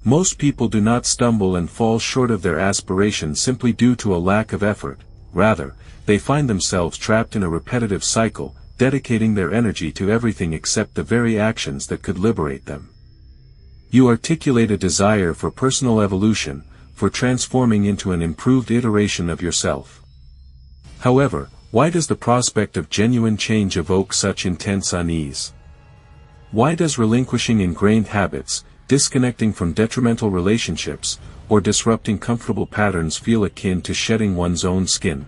Most people do not stumble and fall short of their aspirations simply due to a lack of effort. Rather, they find themselves trapped in a repetitive cycle, dedicating their energy to everything except the very actions that could liberate them. You articulate a desire for personal evolution, for transforming into an improved iteration of yourself. However, why does the prospect of genuine change evoke such intense unease? Why does relinquishing ingrained habits, disconnecting from detrimental relationships, or disrupting comfortable patterns feel akin to shedding one's own skin?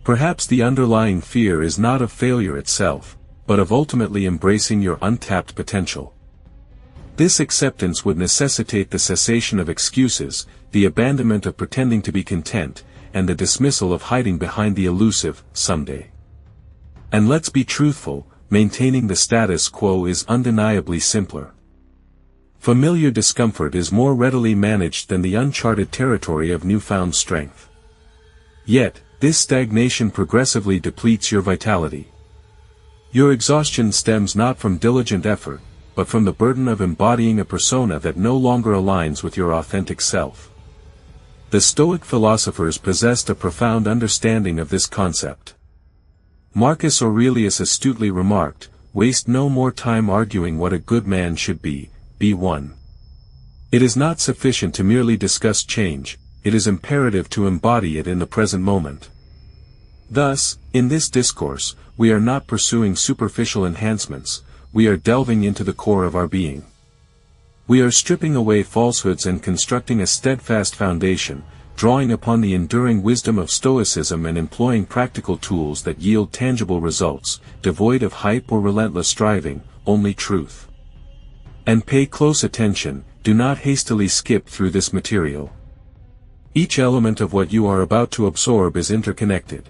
Perhaps the underlying fear is not of failure itself, but of ultimately embracing your untapped potential. This acceptance would necessitate the cessation of excuses, the abandonment of pretending to be content, and the dismissal of hiding behind the elusive someday. And let's be truthful, maintaining the status quo is undeniably simpler. Familiar discomfort is more readily managed than the uncharted territory of newfound strength. Yet, this stagnation progressively depletes your vitality. Your exhaustion stems not from diligent effort, but from the burden of embodying a persona that no longer aligns with your authentic self. The Stoic philosophers possessed a profound understanding of this concept. Marcus Aurelius astutely remarked, "Waste no more time arguing what a good man should be one. It is not sufficient to merely discuss change, it is imperative to embody it in the present moment." Thus, in this discourse, we are not pursuing superficial enhancements, we are delving into the core of our being. We are stripping away falsehoods and constructing a steadfast foundation, drawing upon the enduring wisdom of Stoicism and employing practical tools that yield tangible results, devoid of hype or relentless striving, only truth. And pay close attention, do not hastily skip through this material. Each element of what you are about to absorb is interconnected.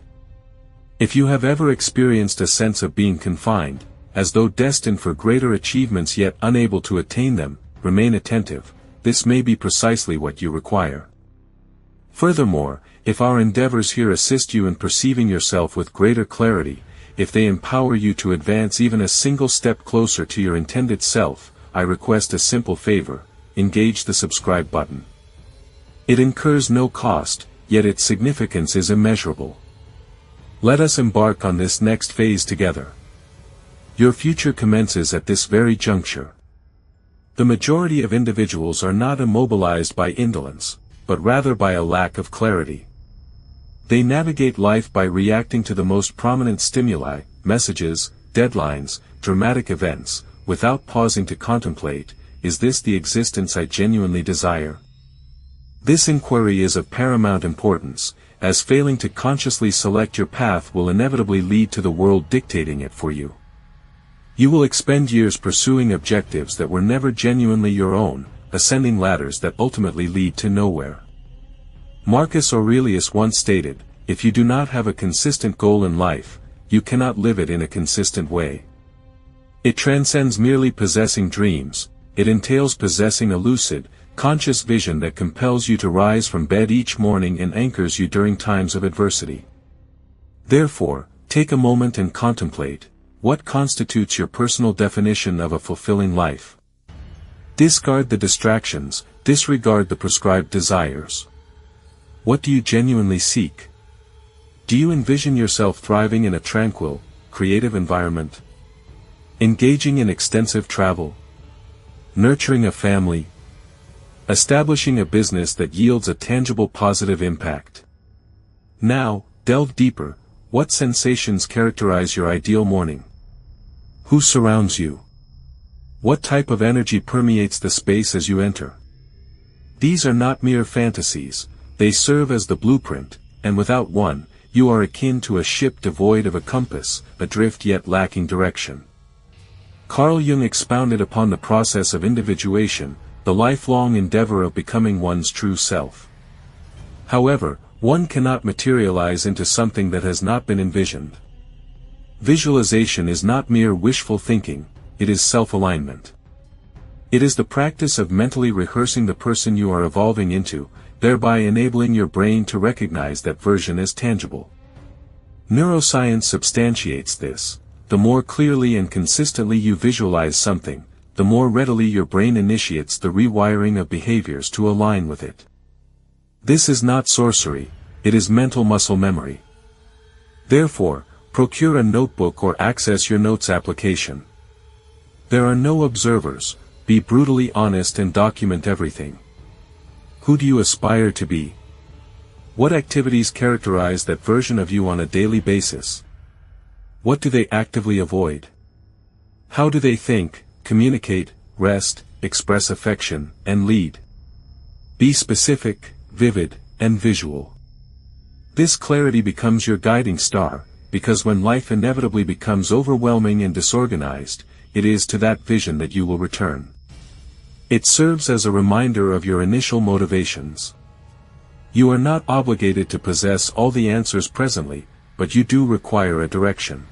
If you have ever experienced a sense of being confined, as though destined for greater achievements yet unable to attain them, remain attentive, this may be precisely what you require. Furthermore, if our endeavors here assist you in perceiving yourself with greater clarity, if they empower you to advance even a single step closer to your intended self, I request a simple favor: engage the subscribe button. It incurs no cost, yet its significance is immeasurable. Let us embark on this next phase together. Your future commences at this very juncture. The majority of individuals are not immobilized by indolence, but rather by a lack of clarity. They navigate life by reacting to the most prominent stimuli, messages, deadlines, dramatic events, without pausing to contemplate, is this the existence I genuinely desire? This inquiry is of paramount importance, as failing to consciously select your path will inevitably lead to the world dictating it for you. You will expend years pursuing objectives that were never genuinely your own, ascending ladders that ultimately lead to nowhere. Marcus Aurelius once stated, "If you do not have a consistent goal in life, you cannot live it in a consistent way." It transcends merely possessing dreams, it entails possessing a lucid, conscious vision that compels you to rise from bed each morning and anchors you during times of adversity. Therefore, take a moment and contemplate, what constitutes your personal definition of a fulfilling life? Discard the distractions, disregard the prescribed desires. What do you genuinely seek? Do you envision yourself thriving in a tranquil, creative environment? Engaging in extensive travel? Nurturing a family? Establishing a business that yields a tangible positive impact? Now, delve deeper. What sensations characterize your ideal morning? Who surrounds you? What type of energy permeates the space as you enter? These are not mere fantasies, they serve as the blueprint, and without one, you are akin to a ship devoid of a compass, adrift yet lacking direction. Carl Jung expounded upon the process of individuation, the lifelong endeavor of becoming one's true self. However, one cannot materialize into something that has not been envisioned. Visualization is not mere wishful thinking, it is self-alignment. It is the practice of mentally rehearsing the person you are evolving into, thereby enabling your brain to recognize that version as tangible. Neuroscience substantiates this. The more clearly and consistently you visualize something, the more readily your brain initiates the rewiring of behaviors to align with it. This is not sorcery, it is mental muscle memory. Therefore, procure a notebook or access your notes application. There are no observers, be brutally honest and document everything. Who do you aspire to be? What activities characterize that version of you on a daily basis? What do they actively avoid? How do they think, communicate, rest, express affection, and lead? Be specific, vivid, and visual. This clarity becomes your guiding star, because when life inevitably becomes overwhelming and disorganized, it is to that vision that you will return. It serves as a reminder of your initial motivations. You are not obligated to possess all the answers presently, but you do require a direction.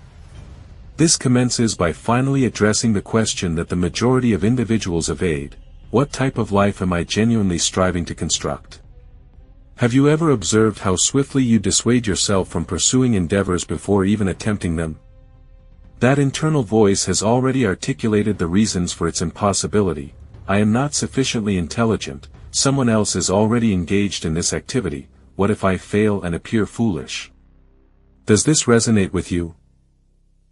This commences by finally addressing the question that the majority of individuals evade: what type of life am I genuinely striving to construct? Have you ever observed how swiftly you dissuade yourself from pursuing endeavors before even attempting them? That internal voice has already articulated the reasons for its impossibility. I am not sufficiently intelligent, someone else is already engaged in this activity, what if I fail and appear foolish? Does this resonate with you?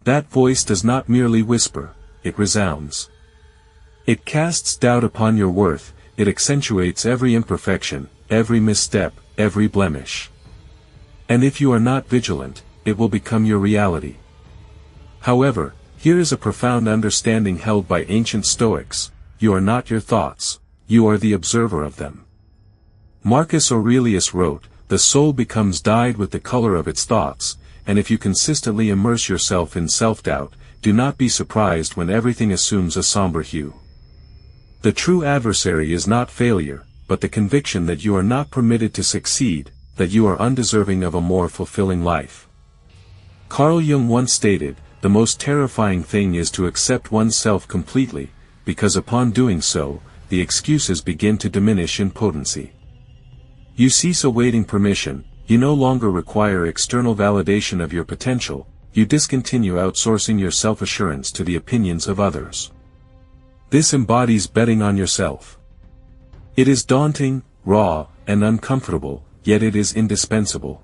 That voice does not merely whisper, it resounds. It casts doubt upon your worth, it accentuates every imperfection, every misstep, every blemish. And if you are not vigilant, it will become your reality. However, here is a profound understanding held by ancient Stoics: you are not your thoughts, you are the observer of them. Marcus Aurelius wrote, "The soul becomes dyed with the color of its thoughts," and if you consistently immerse yourself in self-doubt, do not be surprised when everything assumes a somber hue. The true adversary is not failure, but the conviction that you are not permitted to succeed, that you are undeserving of a more fulfilling life. Carl Jung once stated, "The most terrifying thing is to accept oneself completely, because upon doing so, the excuses begin to diminish in potency. You cease awaiting permission, you no longer require external validation of your potential, you discontinue outsourcing your self-assurance to the opinions of others." This embodies betting on yourself. It is daunting, raw, and uncomfortable, yet it is indispensable.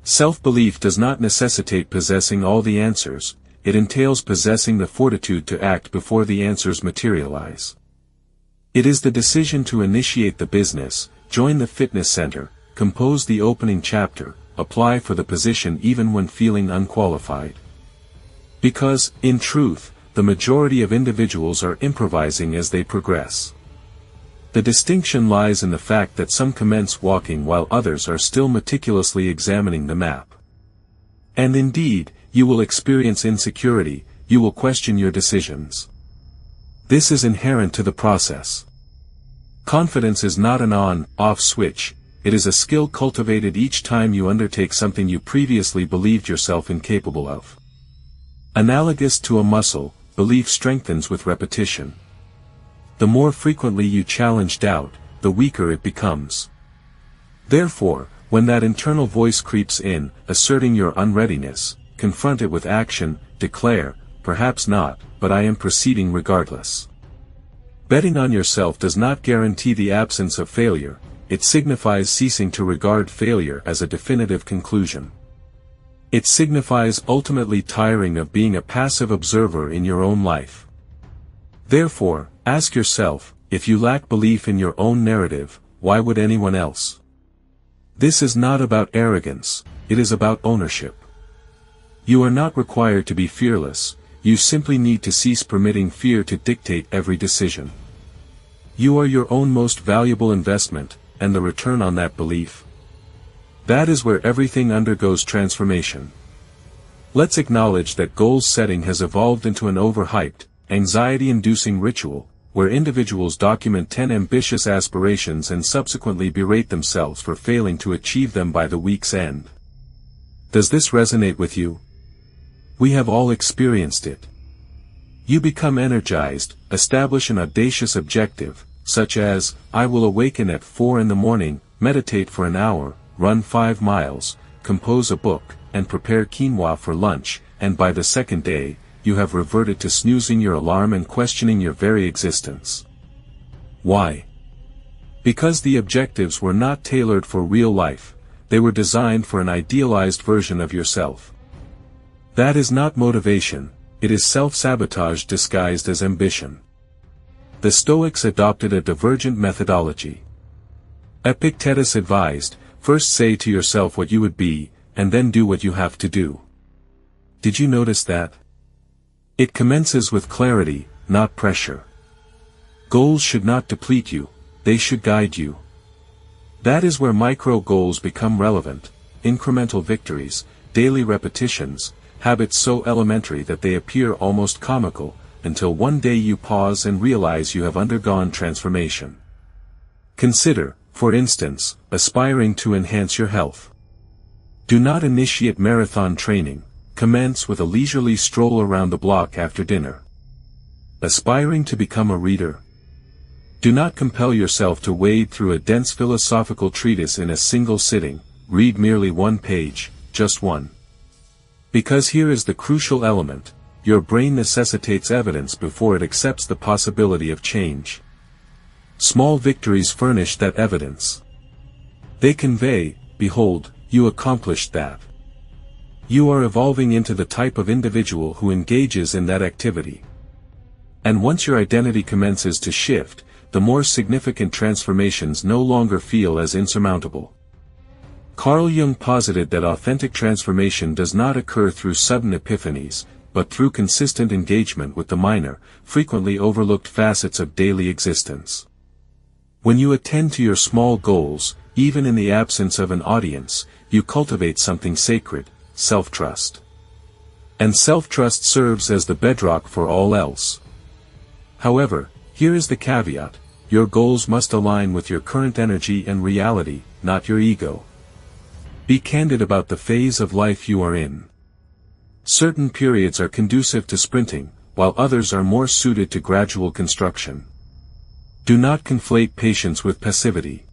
Self-belief does not necessitate possessing all the answers, it entails possessing the fortitude to act before the answers materialize. It is the decision to initiate the business, join the fitness center, compose the opening chapter, apply for the position even when feeling unqualified. Because, in truth, the majority of individuals are improvising as they progress. The distinction lies in the fact that some commence walking while others are still meticulously examining the map. And indeed, you will experience insecurity, you will question your decisions. This is inherent to the process. Confidence is not an on-off switch, it is a skill cultivated each time you undertake something you previously believed yourself incapable of. Analogous to a muscle, belief strengthens with repetition. The more frequently you challenge doubt, the weaker it becomes. Therefore, when that internal voice creeps in, asserting your unreadiness, confront it with action, declare, "Perhaps not, but I am proceeding regardless." Betting on yourself does not guarantee the absence of failure, it signifies ceasing to regard failure as a definitive conclusion. It signifies ultimately tiring of being a passive observer in your own life. Therefore, ask yourself, if you lack belief in your own narrative, why would anyone else? This is not about arrogance, it is about ownership. You are not required to be fearless, you simply need to cease permitting fear to dictate every decision. You are your own most valuable investment, and the return on that belief. That is where everything undergoes transformation. Let's acknowledge that goal setting has evolved into an overhyped, anxiety-inducing ritual, where individuals document 10 ambitious aspirations and subsequently berate themselves for failing to achieve them by the week's end. Does this resonate with you? We have all experienced it. You become energized, establish an audacious objective, such as, "I will awaken at 4 in the morning, meditate for an hour, run 5 miles, compose a book, and prepare quinoa for lunch," and by the second day, you have reverted to snoozing your alarm and questioning your very existence. Why? Because the objectives were not tailored for real life, they were designed for an idealized version of yourself. That is not motivation, it is self-sabotage disguised as ambition. The Stoics adopted a divergent methodology. Epictetus advised, first say to yourself what you would be, and then do what you have to do. Did you notice that? It commences with clarity, not pressure. Goals should not deplete you, they should guide you. That is where micro goals become relevant, incremental victories, daily repetitions, habits so elementary that they appear almost comical, until one day you pause and realize you have undergone transformation. Consider, for instance, aspiring to enhance your health. Do not initiate marathon training, commence with a leisurely stroll around the block after dinner. Aspiring to become a reader. Do not compel yourself to wade through a dense philosophical treatise in a single sitting, read merely one page, just one. Because here is the crucial element, your brain necessitates evidence before it accepts the possibility of change. Small victories furnish that evidence. They convey, behold, you accomplished that. You are evolving into the type of individual who engages in that activity. And once your identity commences to shift, the more significant transformations no longer feel as insurmountable. Carl Jung posited that authentic transformation does not occur through sudden epiphanies, but through consistent engagement with the minor, frequently overlooked facets of daily existence. When you attend to your small goals, even in the absence of an audience, you cultivate something sacred, self-trust. And self-trust serves as the bedrock for all else. However, here is the caveat, your goals must align with your current energy and reality, not your ego. Be candid about the phase of life you are in. Certain periods are conducive to sprinting, while others are more suited to gradual construction. Do not conflate patience with passivity.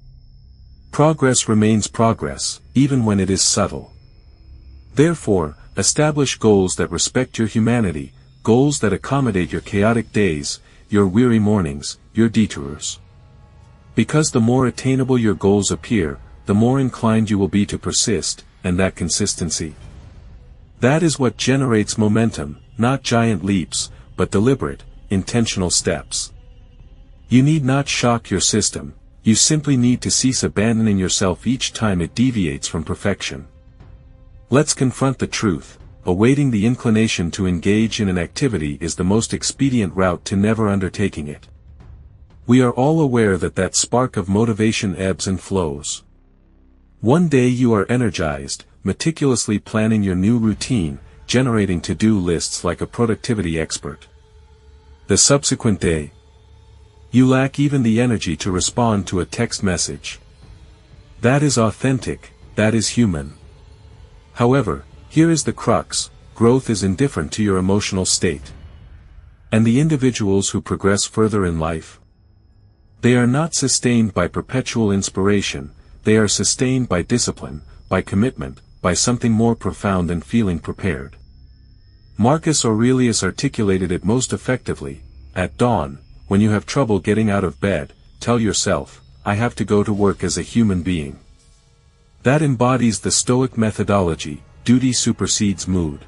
Progress remains progress, even when it is subtle. Therefore, establish goals that respect your humanity, goals that accommodate your chaotic days, your weary mornings, your detours. Because the more attainable your goals appear, the more inclined you will be to persist, and that consistency. That is what generates momentum, not giant leaps, but deliberate, intentional steps. You need not shock your system, you simply need to cease abandoning yourself each time it deviates from perfection. Let's confront the truth, awaiting the inclination to engage in an activity is the most expedient route to never undertaking it. We are all aware that spark of motivation ebbs and flows. One day you are energized, meticulously planning your new routine, generating to-do lists like a productivity expert. The subsequent day, you lack even the energy to respond to a text message. That is authentic, that is human. However, here is the crux, growth is indifferent to your emotional state. And the individuals who progress further in life? They are not sustained by perpetual inspiration, they are sustained by discipline, by commitment, by something more profound than feeling prepared. Marcus Aurelius articulated it most effectively, at dawn, when you have trouble getting out of bed, tell yourself, I have to go to work as a human being. That embodies the Stoic methodology, duty supersedes mood.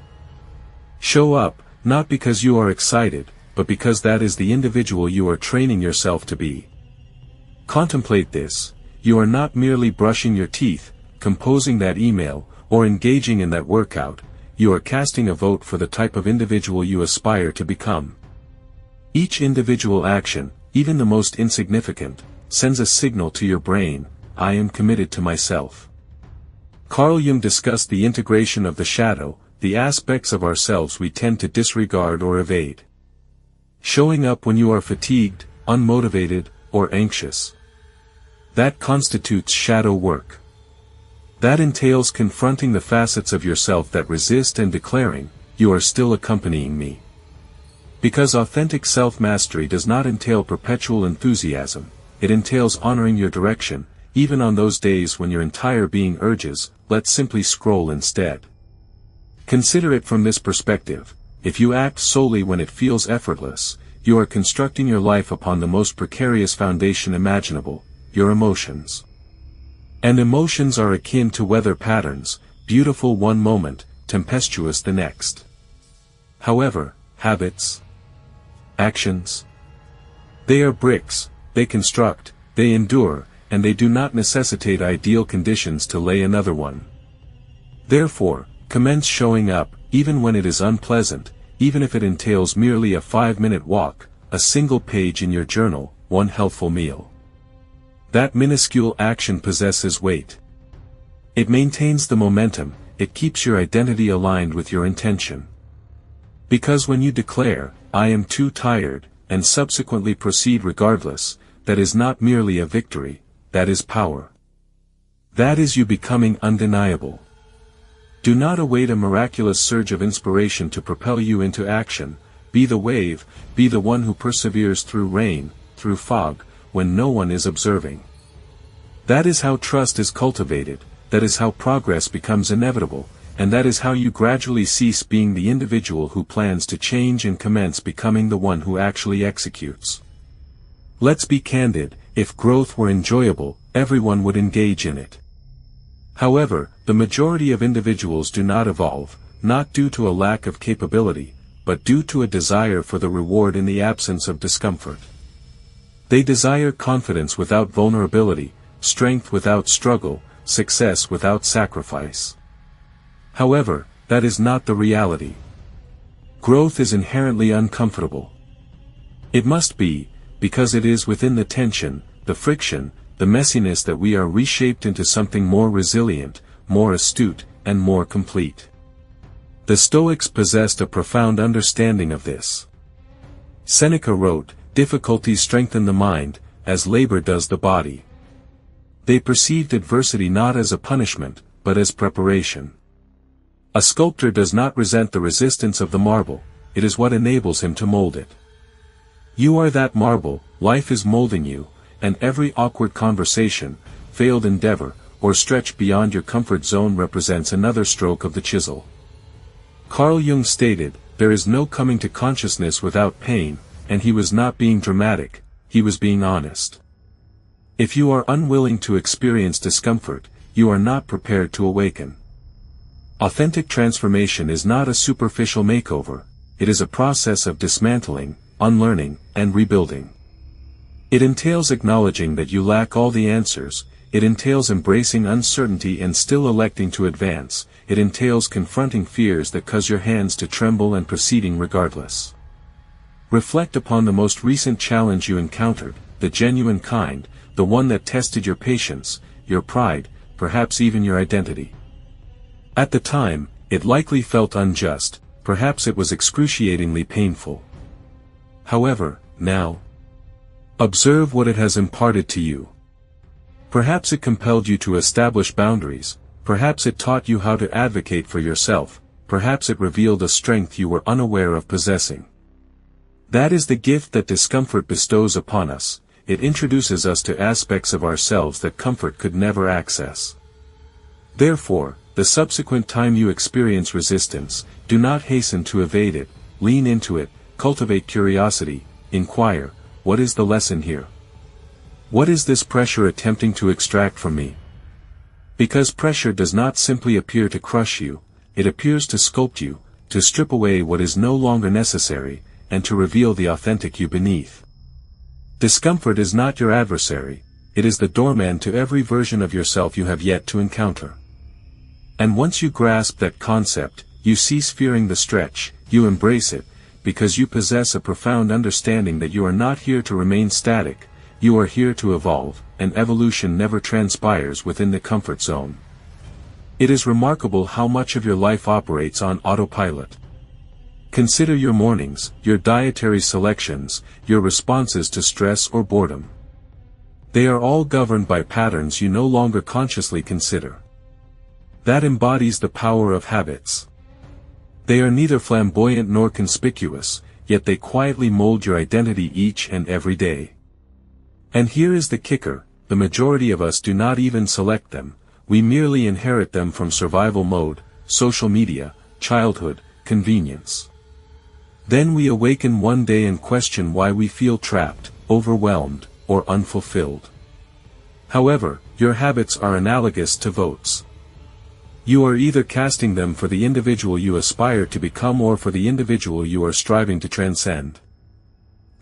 Show up, not because you are excited, but because that is the individual you are training yourself to be. Contemplate this, you are not merely brushing your teeth, composing that email, or engaging in that workout, you are casting a vote for the type of individual you aspire to become. Each individual action, even the most insignificant, sends a signal to your brain, I am committed to myself. Carl Jung discussed the integration of the shadow, the aspects of ourselves we tend to disregard or evade. Showing up when you are fatigued, unmotivated, or anxious. That constitutes shadow work. That entails confronting the facets of yourself that resist and declaring, you are still accompanying me. Because authentic self-mastery does not entail perpetual enthusiasm, it entails honoring your direction, even on those days when your entire being urges, let's simply scroll instead. Consider it from this perspective, if you act solely when it feels effortless, you are constructing your life upon the most precarious foundation imaginable, your emotions. And emotions are akin to weather patterns, beautiful one moment, tempestuous the next. However, habits, actions, they are bricks, they construct, they endure, and they do not necessitate ideal conditions to lay another one. Therefore, commence showing up, even when it is unpleasant, even if it entails merely a 5-minute walk, a single page in your journal, one healthful meal. That minuscule action possesses weight. It maintains the momentum, it keeps your identity aligned with your intention. Because when you declare, "I am too tired," and subsequently proceed regardless, that is not merely a victory, that is power. That is you becoming undeniable. Do not await a miraculous surge of inspiration to propel you into action. Be the wave, be the one who perseveres through rain, through fog, when no one is observing. That is how trust is cultivated, that is how progress becomes inevitable, and that is how you gradually cease being the individual who plans to change and commence becoming the one who actually executes. Let's be candid, if growth were enjoyable, everyone would engage in it. However, the majority of individuals do not evolve, not due to a lack of capability, but due to a desire for the reward in the absence of discomfort. They desire confidence without vulnerability, strength without struggle, success without sacrifice. However, that is not the reality. Growth is inherently uncomfortable. It must be, because it is within the tension, the friction, the messiness that we are reshaped into something more resilient, more astute, and more complete. The Stoics possessed a profound understanding of this. Seneca wrote, "Difficulties strengthen the mind, as labor does the body." They perceived adversity not as a punishment, but as preparation. A sculptor does not resent the resistance of the marble, it is what enables him to mold it. You are that marble, life is molding you, and every awkward conversation, failed endeavor, or stretch beyond your comfort zone represents another stroke of the chisel. Carl Jung stated, "There is no coming to consciousness without pain," and he was not being dramatic, he was being honest. If you are unwilling to experience discomfort, you are not prepared to awaken. Authentic transformation is not a superficial makeover, it is a process of dismantling, unlearning, and rebuilding. It entails acknowledging that you lack all the answers, it entails embracing uncertainty and still electing to advance, it entails confronting fears that cause your hands to tremble and proceeding regardless. Reflect upon the most recent challenge you encountered, the genuine kind, the one that tested your patience, your pride, perhaps even your identity. At the time, it likely felt unjust, perhaps it was excruciatingly painful. However, now, observe what it has imparted to you. Perhaps it compelled you to establish boundaries, perhaps it taught you how to advocate for yourself, perhaps it revealed a strength you were unaware of possessing. That is the gift that discomfort bestows upon us, it introduces us to aspects of ourselves that comfort could never access. Therefore, the subsequent time you experience resistance, do not hasten to evade it, lean into it, cultivate curiosity, inquire, what is the lesson here? What is this pressure attempting to extract from me? Because pressure does not simply appear to crush you, it appears to sculpt you, to strip away what is no longer necessary, and to reveal the authentic you beneath. Discomfort is not your adversary, it is the doorman to every version of yourself you have yet to encounter. And once you grasp that concept, you cease fearing the stretch, you embrace it, because you possess a profound understanding that you are not here to remain static, you are here to evolve, and evolution never transpires within the comfort zone. It is remarkable how much of your life operates on autopilot. Consider your mornings, your dietary selections, your responses to stress or boredom. They are all governed by patterns you no longer consciously consider. That embodies the power of habits. They are neither flamboyant nor conspicuous, yet they quietly mold your identity each and every day. And here is the kicker, the majority of us do not even select them, we merely inherit them from survival mode, social media, childhood, convenience. Then we awaken one day and question why we feel trapped, overwhelmed, or unfulfilled. However, your habits are analogous to votes. You are either casting them for the individual you aspire to become or for the individual you are striving to transcend.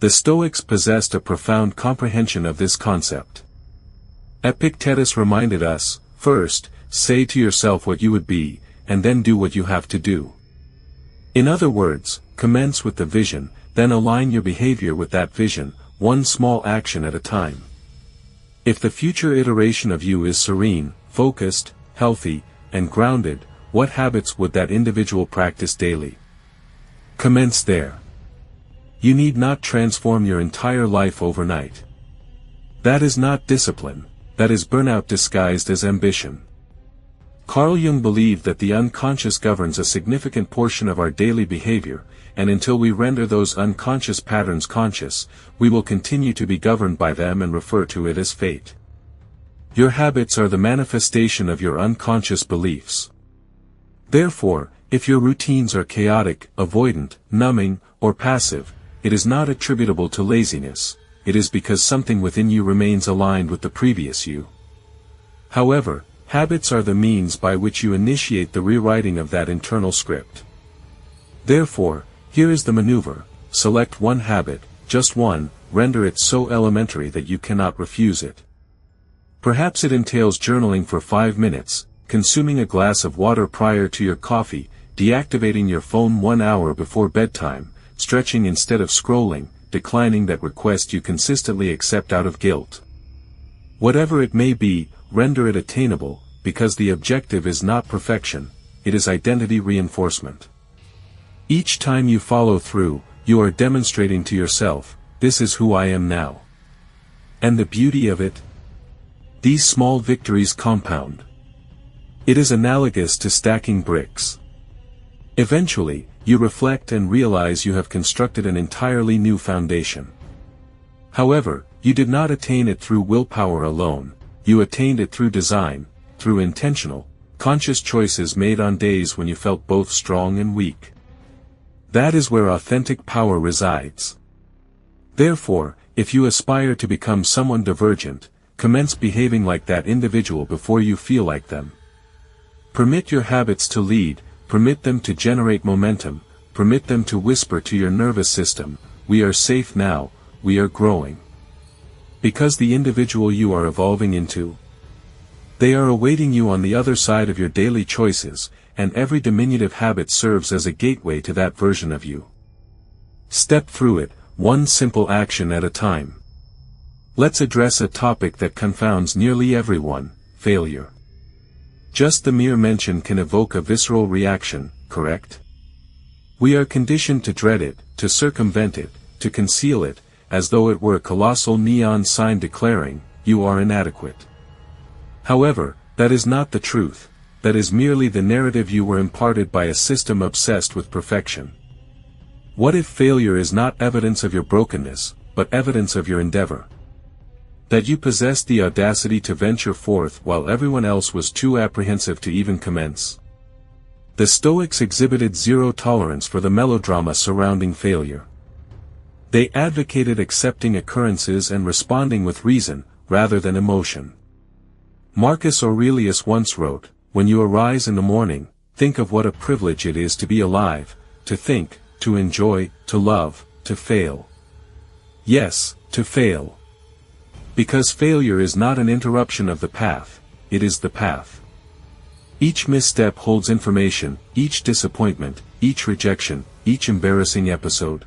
The Stoics possessed a profound comprehension of this concept. Epictetus reminded us, first, say to yourself what you would be, and then do what you have to do. In other words, commence with the vision, then align your behavior with that vision, one small action at a time. If the future iteration of you is serene, focused, healthy, and grounded, what habits would that individual practice daily? Commence there. You need not transform your entire life overnight. That is not discipline, that is burnout disguised as ambition. Carl Jung believed that the unconscious governs a significant portion of our daily behavior, and until we render those unconscious patterns conscious, we will continue to be governed by them and refer to it as fate. Your habits are the manifestation of your unconscious beliefs. Therefore, if your routines are chaotic, avoidant, numbing, or passive, it is not attributable to laziness, it is because something within you remains aligned with the previous you. However, habits are the means by which you initiate the rewriting of that internal script. Therefore, here is the maneuver: select one habit, just one, render it so elementary that you cannot refuse it. Perhaps it entails journaling for 5 minutes, consuming a glass of water prior to your coffee, deactivating your phone 1 hour before bedtime, stretching instead of scrolling, declining that request you consistently accept out of guilt. Whatever it may be, render it attainable, because the objective is not perfection, it is identity reinforcement. Each time you follow through, you are demonstrating to yourself, this is who I am now. And the beauty of it? These small victories compound. It is analogous to stacking bricks. Eventually, you reflect and realize you have constructed an entirely new foundation. However, you did not attain it through willpower alone, you attained it through design, through intentional, conscious choices made on days when you felt both strong and weak. That is where authentic power resides. Therefore, if you aspire to become someone divergent, commence behaving like that individual before you feel like them. Permit your habits to lead, permit them to generate momentum, permit them to whisper to your nervous system, we are safe now, we are growing. Because the individual you are evolving into, they are awaiting you on the other side of your daily choices, and every diminutive habit serves as a gateway to that version of you. Step through it, one simple action at a time. Let's address a topic that confounds nearly everyone: failure. Just the mere mention can evoke a visceral reaction, correct? We are conditioned to dread it, to circumvent it, to conceal it, as though it were a colossal neon sign declaring, you are inadequate. However, that is not the truth, that is merely the narrative you were imparted by a system obsessed with perfection. What if failure is not evidence of your brokenness, but evidence of your endeavor? That you possessed the audacity to venture forth while everyone else was too apprehensive to even commence? The Stoics exhibited zero tolerance for the melodrama surrounding failure. They advocated accepting occurrences and responding with reason, rather than emotion. Marcus Aurelius once wrote, "When you arise in the morning, think of what a privilege it is to be alive, to think, to enjoy, to love, to fail." Yes, to fail. Because failure is not an interruption of the path, it is the path. Each misstep holds information, each disappointment, each rejection, each embarrassing episode.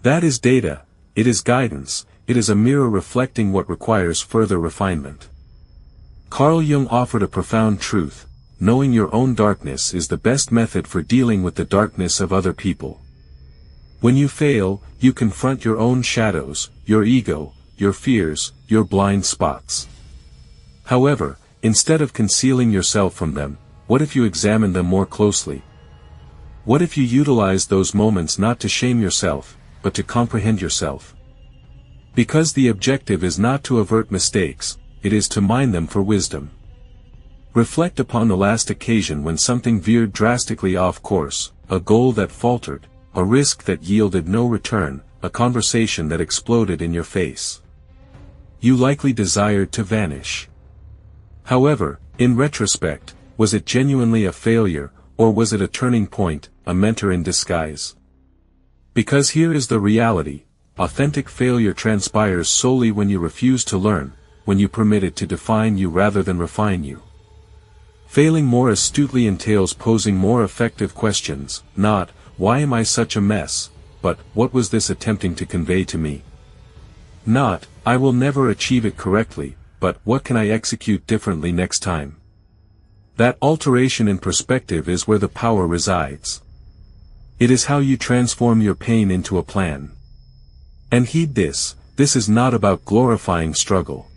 That is data, it is guidance, it is a mirror reflecting what requires further refinement. Carl Jung offered a profound truth: knowing your own darkness is the best method for dealing with the darkness of other people. When you fail, you confront your own shadows, your ego, your fears, your blind spots. However, instead of concealing yourself from them, what if you examine them more closely? What if you utilize those moments not to shame yourself, but to comprehend yourself? Because the objective is not to avert mistakes, it is to mine them for wisdom. Reflect upon the last occasion when something veered drastically off course, a goal that faltered, a risk that yielded no return, a conversation that exploded in your face. You likely desired to vanish. However, in retrospect, was it genuinely a failure, or was it a turning point, a mentor in disguise? Because here is the reality: authentic failure transpires solely when you refuse to learn, when you permit it to define you rather than refine you. Failing more astutely entails posing more effective questions, not, "Why am I such a mess?" but, "What was this attempting to convey to me?" Not, "I will never achieve it correctly," but, "What can I execute differently next time?" That alteration in perspective is where the power resides. It is how you transform your pain into a plan. And heed this: this is not about glorifying struggle.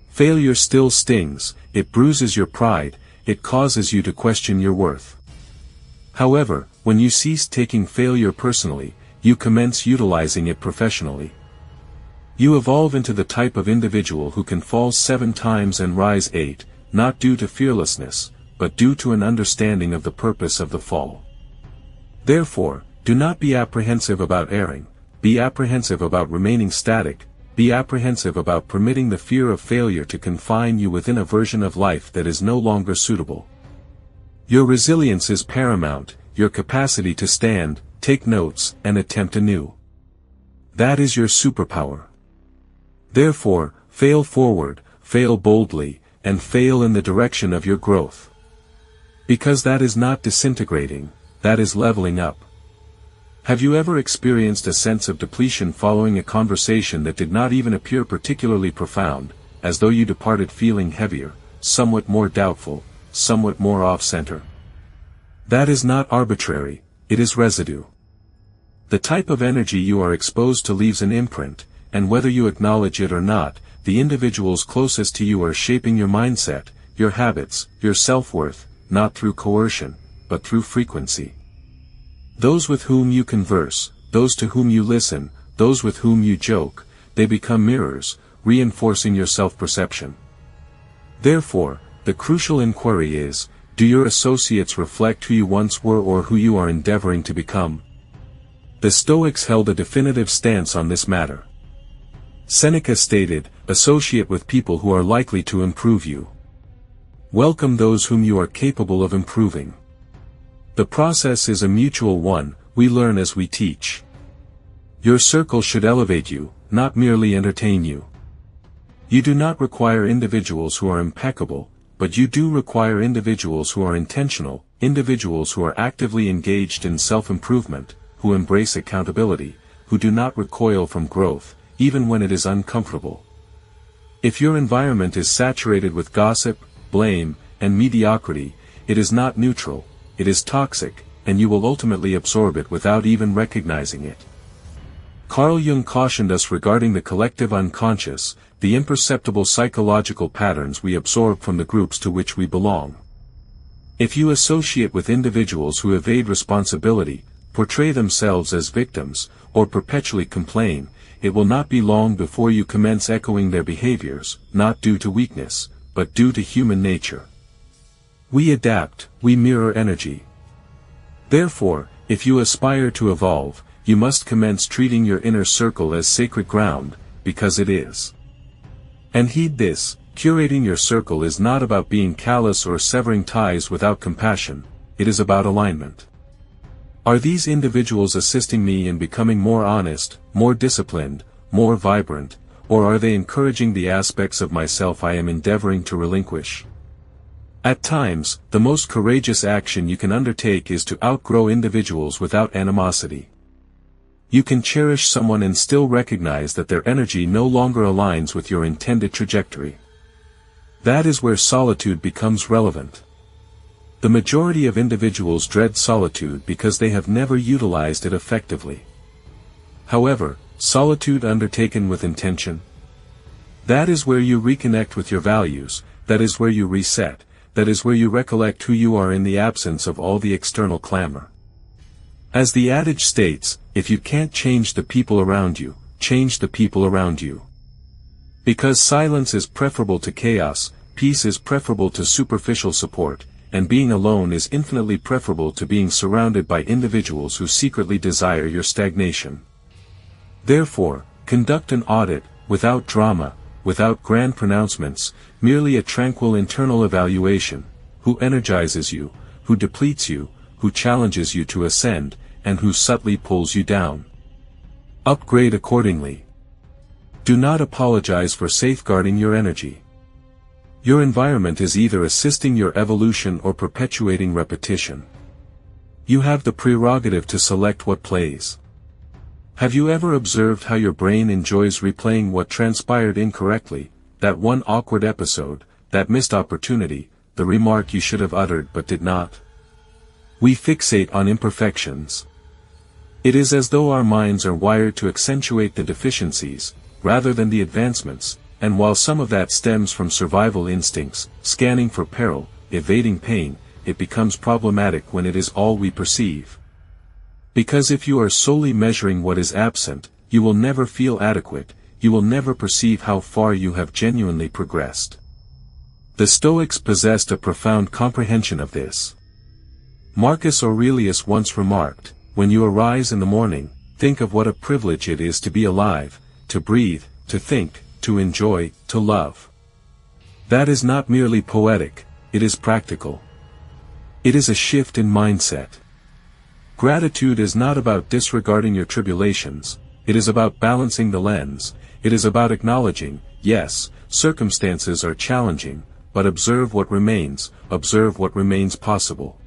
Failure still stings, it bruises your pride, it causes you to question your worth. However, when you cease taking failure personally, you commence utilizing it professionally. You evolve into the type of individual who can fall 7 times and rise 8, not due to fearlessness, but due to an understanding of the purpose of the fall. Therefore, do not be apprehensive about erring, be apprehensive about remaining static, be apprehensive about permitting the fear of failure to confine you within a version of life that is no longer suitable. Your resilience is paramount, your capacity to stand, take notes, and attempt anew. That is your superpower. Therefore, fail forward, fail boldly, and fail in the direction of your growth. Because that is not disintegrating, that is leveling up. Have you ever experienced a sense of depletion following a conversation that did not even appear particularly profound, as though you departed feeling heavier, somewhat more doubtful, somewhat more off-center? That is not arbitrary, it is residue. The type of energy you are exposed to leaves an imprint, and whether you acknowledge it or not, the individuals closest to you are shaping your mindset, your habits, your self-worth, not through coercion, but through frequency. Those with whom you converse, those to whom you listen, those with whom you joke, they become mirrors, reinforcing your self-perception. Therefore, the crucial inquiry is, do your associates reflect who you once were or who you are endeavoring to become? The Stoics held a definitive stance on this matter. Seneca stated, "Associate with people who are likely to improve you. Welcome those whom you are capable of improving." The process is a mutual one, we learn as we teach. Your circle should elevate you, not merely entertain you. You do not require individuals who are impeccable, but you do require individuals who are intentional, individuals who are actively engaged in self-improvement, who embrace accountability, who do not recoil from growth, even when it is uncomfortable. If your environment is saturated with gossip, blame, and mediocrity, it is not neutral, it is toxic, and you will ultimately absorb it without even recognizing it. Carl Jung cautioned us regarding the collective unconscious, the imperceptible psychological patterns we absorb from the groups to which we belong. If you associate with individuals who evade responsibility, portray themselves as victims, or perpetually complain, it will not be long before you commence echoing their behaviors, not due to weakness, but due to human nature. We adapt, we mirror energy. Therefore, if you aspire to evolve, you must commence treating your inner circle as sacred ground, because it is. And heed this, curating your circle is not about being callous or severing ties without compassion, it is about alignment. Are these individuals assisting me in becoming more honest, more disciplined, more vibrant, or are they encouraging the aspects of myself I am endeavoring to relinquish? At times, the most courageous action you can undertake is to outgrow individuals without animosity. You can cherish someone and still recognize that their energy no longer aligns with your intended trajectory. That is where solitude becomes relevant. The majority of individuals dread solitude because they have never utilized it effectively. However, solitude undertaken with intention, that is where you reconnect with your values, that is where you reset, that is where you recollect who you are in the absence of all the external clamor. As the adage states, if you can't change the people around you, change the people around you. Because silence is preferable to chaos, peace is preferable to superficial support, and being alone is infinitely preferable to being surrounded by individuals who secretly desire your stagnation. Therefore, conduct an audit, without drama, without grand pronouncements, merely a tranquil internal evaluation: who energizes you, who depletes you, who challenges you to ascend, and who subtly pulls you down. Upgrade accordingly. Do not apologize for safeguarding your energy. Your environment is either assisting your evolution or perpetuating repetition. You have the prerogative to select what plays. Have you ever observed how your brain enjoys replaying what transpired incorrectly, that one awkward episode, that missed opportunity, the remark you should have uttered but did not? We fixate on imperfections. It is as though our minds are wired to accentuate the deficiencies, rather than the advancements, and while some of that stems from survival instincts, scanning for peril, evading pain, it becomes problematic when it is all we perceive. Because if you are solely measuring what is absent, you will never feel adequate, you will never perceive how far you have genuinely progressed. The Stoics possessed a profound comprehension of this. Marcus Aurelius once remarked, "When you arise in the morning, think of what a privilege it is to be alive, to breathe, to think, to enjoy, to love." That is not merely poetic, it is practical. It is a shift in mindset. Gratitude is not about disregarding your tribulations, it is about balancing the lens, it is about acknowledging, yes, circumstances are challenging, but observe what remains possible.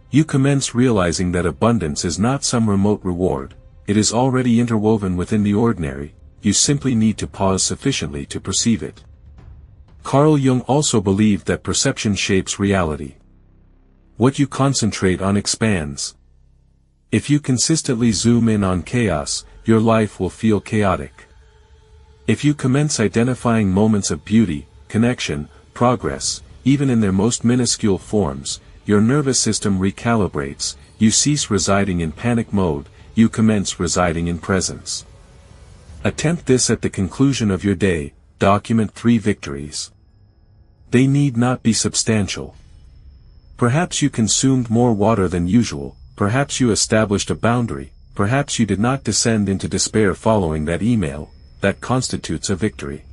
You commence realizing that abundance is not some remote reward, it is already interwoven within the ordinary, you simply need to pause sufficiently to perceive it. Carl Jung also believed that perception shapes reality. What you concentrate on expands. If you consistently zoom in on chaos, your life will feel chaotic. If you commence identifying moments of beauty, connection, progress, even in their most minuscule forms, your nervous system recalibrates, you cease residing in panic mode, you commence residing in presence. Attempt this at the conclusion of your day, document 3 victories. They need not be substantial. Perhaps you consumed more water than usual, perhaps you established a boundary, perhaps you did not descend into despair following that email, that constitutes a victory.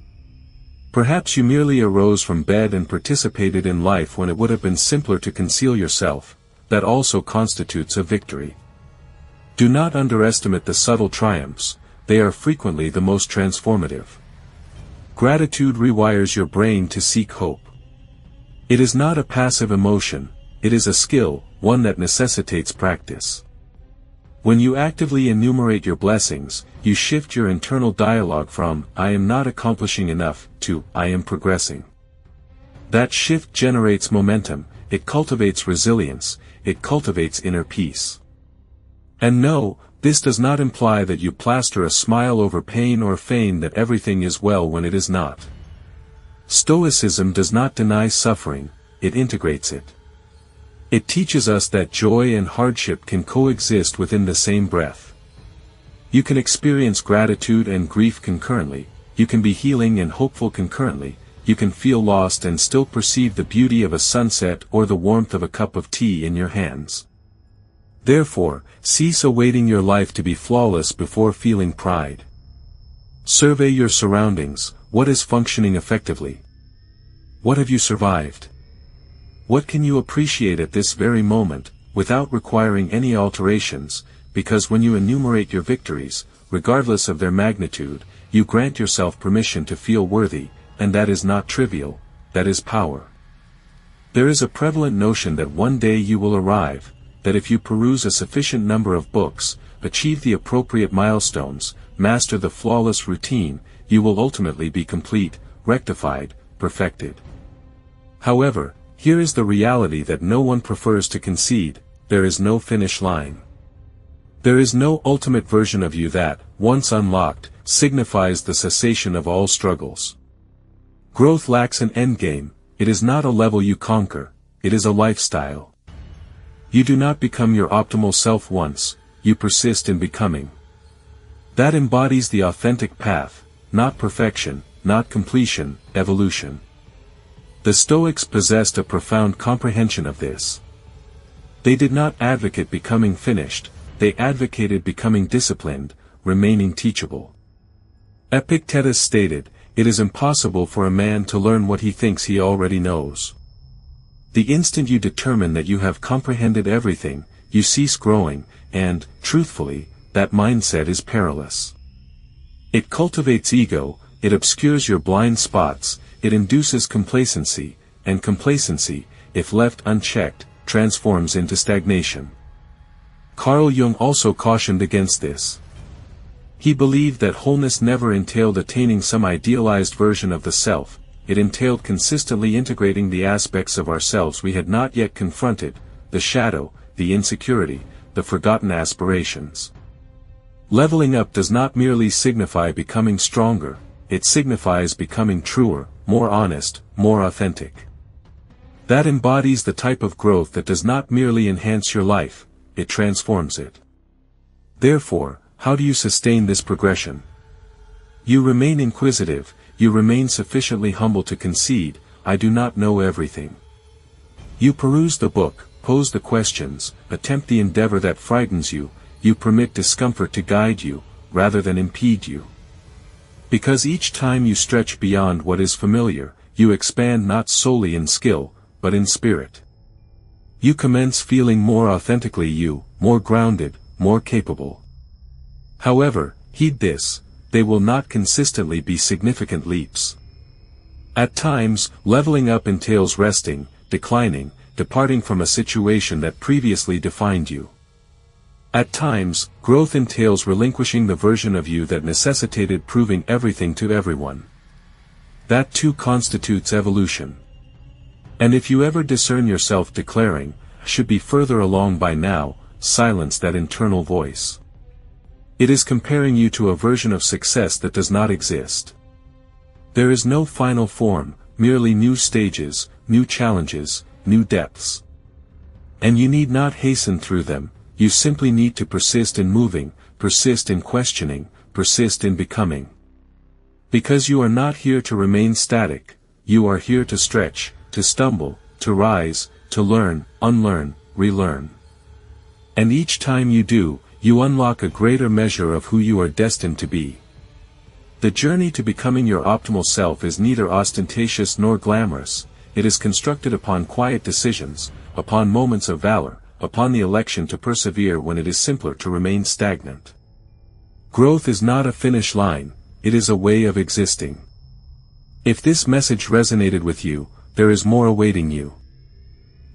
Perhaps you merely arose from bed and participated in life when it would have been simpler to conceal yourself, that also constitutes a victory. Do not underestimate the subtle triumphs, they are frequently the most transformative. Gratitude rewires your brain to seek hope. It is not a passive emotion, it is a skill, one that necessitates practice. When you actively enumerate your blessings, you shift your internal dialogue from, "I am not accomplishing enough," to, "I am progressing." That shift generates momentum, it cultivates resilience, it cultivates inner peace. And no, this does not imply that you plaster a smile over pain or feign that everything is well when it is not. Stoicism does not deny suffering, it integrates it. It teaches us that joy and hardship can coexist within the same breath. You can experience gratitude and grief concurrently, you can be healing and hopeful concurrently, you can feel lost and still perceive the beauty of a sunset or the warmth of a cup of tea in your hands. Therefore, cease awaiting your life to be flawless before feeling pride. Survey your surroundings, what is functioning effectively? What have you survived? What can you appreciate at this very moment, without requiring any alterations, because when you enumerate your victories, regardless of their magnitude, you grant yourself permission to feel worthy, and that is not trivial, that is power. There is a prevalent notion that one day you will arrive, that if you peruse a sufficient number of books, achieve the appropriate milestones, master the flawless routine, you will ultimately be complete, rectified, perfected. However, here is the reality that no one prefers to concede: there is no finish line. There is no ultimate version of you that, once unlocked, signifies the cessation of all struggles. Growth lacks an endgame, it is not a level you conquer, it is a lifestyle. You do not become your optimal self once, you persist in becoming. That embodies the authentic path, not perfection, not completion, evolution. The Stoics possessed a profound comprehension of this. They did not advocate becoming finished, they advocated becoming disciplined, remaining teachable. Epictetus stated, "It is impossible for a man to learn what he thinks he already knows." The instant you determine that you have comprehended everything, you cease growing, and, truthfully, that mindset is perilous. It cultivates ego, it obscures your blind spots, it induces complacency, and complacency, if left unchecked, transforms into stagnation. Carl Jung also cautioned against this. He believed that wholeness never entailed attaining some idealized version of the self, it entailed consistently integrating the aspects of ourselves we had not yet confronted, the shadow, the insecurity, the forgotten aspirations. Leveling up does not merely signify becoming stronger, it signifies becoming truer, more honest, more authentic. That embodies the type of growth that does not merely enhance your life, it transforms it. Therefore, how do you sustain this progression? You remain inquisitive, you remain sufficiently humble to concede, "I do not know everything." You peruse the book, pose the questions, attempt the endeavor that frightens you, you permit discomfort to guide you, rather than impede you. Because each time you stretch beyond what is familiar, you expand not solely in skill, but in spirit. You commence feeling more authentically you, more grounded, more capable. However, heed this, they will not consistently be significant leaps. At times, leveling up entails resting, declining, departing from a situation that previously defined you. At times, growth entails relinquishing the version of you that necessitated proving everything to everyone. That too constitutes evolution. And if you ever discern yourself declaring, "I should be further along by now," silence that internal voice. It is comparing you to a version of success that does not exist. There is no final form, merely new stages, new challenges, new depths. And you need not hasten through them, you simply need to persist in moving, persist in questioning, persist in becoming. Because you are not here to remain static, you are here to stretch, to stumble, to rise, to learn, unlearn, relearn. And each time you do, you unlock a greater measure of who you are destined to be. The journey to becoming your optimal self is neither ostentatious nor glamorous, it is constructed upon quiet decisions, upon moments of valor, upon the election to persevere when it is simpler to remain stagnant. Growth is not a finish line, it is a way of existing. If this message resonated with you, there is more awaiting you.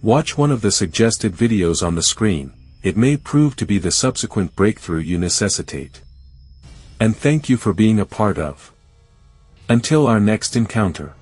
Watch one of the suggested videos on the screen, it may prove to be the subsequent breakthrough you necessitate. And thank you for being a part of. Until our next encounter.